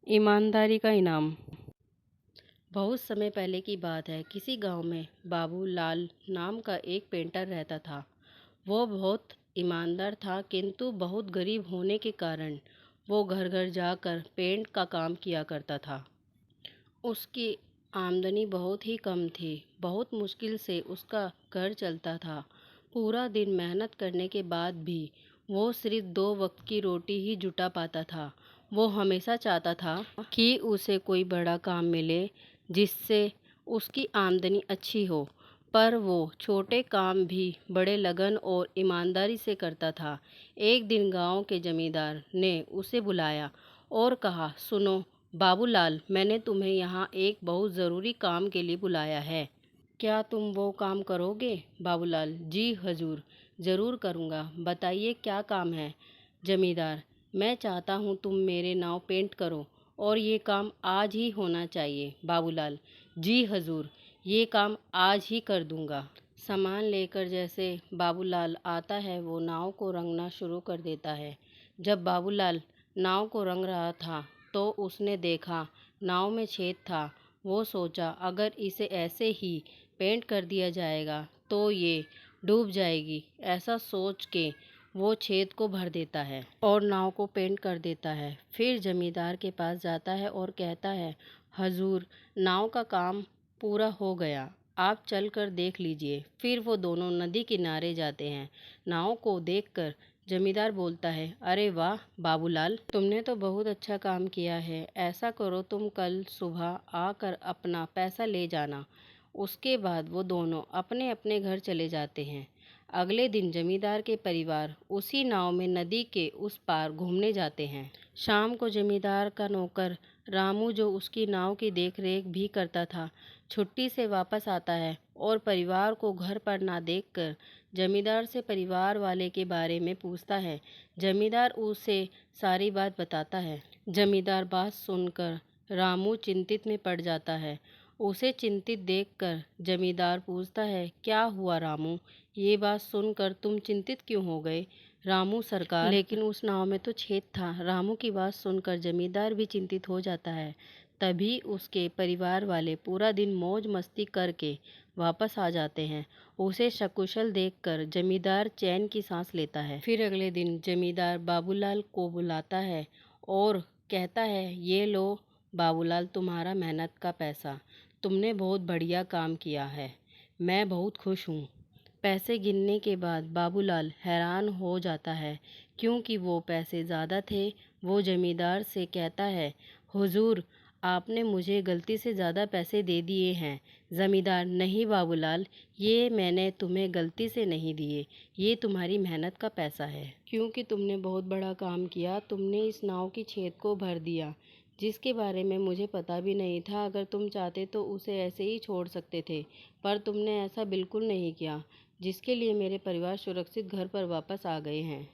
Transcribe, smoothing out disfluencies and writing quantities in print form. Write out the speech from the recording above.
ईमानदारी का इनाम। बहुत समय पहले की बात है। किसी गांव में बाबू लाल नाम का एक पेंटर रहता था। वो बहुत ईमानदार था, किंतु बहुत गरीब होने के कारण वो घर घर जाकर पेंट का काम किया करता था। उसकी आमदनी बहुत ही कम थी। बहुत मुश्किल से उसका घर चलता था। पूरा दिन मेहनत करने के बाद भी वो सिर्फ 2 वक्त की रोटी ही जुटा पाता था। वो हमेशा चाहता था कि उसे कोई बड़ा काम मिले जिससे उसकी आमदनी अच्छी हो, पर वो छोटे काम भी बड़े लगन और ईमानदारी से करता था। एक दिन गांव के जमींदार ने उसे बुलाया और कहा, सुनो बाबूलाल, मैंने तुम्हें यहाँ एक बहुत ज़रूरी काम के लिए बुलाया है। क्या तुम वो काम करोगे? बाबूलाल, जी हजूर, ज़रूर करूँगा। बताइए क्या काम है? जमींदार, मैं चाहता हूँ तुम मेरे नाव पेंट करो और ये काम आज ही होना चाहिए। बाबूलाल, जी हजूर, ये काम आज ही कर दूँगा। सामान लेकर जैसे बाबूलाल आता है, वो नाव को रंगना शुरू कर देता है। जब बाबूलाल नाव को रंग रहा था तो उसने देखा नाव में छेद था। वो सोचा, अगर इसे ऐसे ही पेंट कर दिया जाएगा तो ये डूब जाएगी। ऐसा सोच के वो छेद को भर देता है और नाव को पेंट कर देता है। फिर जमींदार के पास जाता है और कहता है, हजूर, नाव का काम पूरा हो गया, आप चल कर देख लीजिए। फिर वो दोनों नदी किनारे जाते हैं। नाव को देखकर जमींदार बोलता है, अरे वाह बाबूलाल, तुमने तो बहुत अच्छा काम किया है। ऐसा करो, तुम कल सुबह आकर अपना पैसा ले जाना। उसके बाद वो दोनों अपने अपने घर चले जाते हैं। अगले दिन जमींदार के परिवार उसी नाव में नदी के उस पार घूमने जाते हैं। शाम को जमींदार का नौकर रामू, जो उसकी नाव की देखरेख भी करता था, छुट्टी से वापस आता है और परिवार को घर पर ना देखकर जमींदार से परिवार वाले के बारे में पूछता है। जमींदार उसे सारी बात बताता है। जमींदार बात सुनकर रामू चिंतित में पड़ जाता है। उसे चिंतित देखकर जमींदार पूछता है, क्या हुआ रामू? ये बात सुनकर तुम चिंतित क्यों हो गए? रामू, सरकार, लेकिन उस नाव में तो छेद था। रामू की बात सुनकर जमींदार भी चिंतित हो जाता है। तभी उसके परिवार वाले पूरा दिन मौज मस्ती करके वापस आ जाते हैं। उसे सकुशल देखकर जमींदार चैन की सांस लेता है। फिर अगले दिन जमींदार बाबूलाल को बुलाता है और कहता है, ये लो बाबूलाल, तुम्हारा मेहनत का पैसा। तुमने बहुत बढ़िया काम किया है, मैं बहुत खुश हूँ। पैसे गिनने के बाद बाबूलाल हैरान हो जाता है, क्योंकि वो पैसे ज़्यादा थे। वो जमींदार से कहता है, हुजूर, आपने मुझे गलती से ज़्यादा पैसे दे दिए हैं। ज़मींदार, नहीं बाबूलाल, ये मैंने तुम्हें गलती से नहीं दिए, ये तुम्हारी मेहनत का पैसा है। क्योंकि तुमने बहुत बड़ा काम किया, तुमने इस नाव की छेद को भर दिया, जिसके बारे में मुझे पता भी नहीं था। अगर तुम चाहते तो उसे ऐसे ही छोड़ सकते थे, पर तुमने ऐसा बिल्कुल नहीं किया, जिसके लिए मेरे परिवार सुरक्षित घर पर वापस आ गए हैं।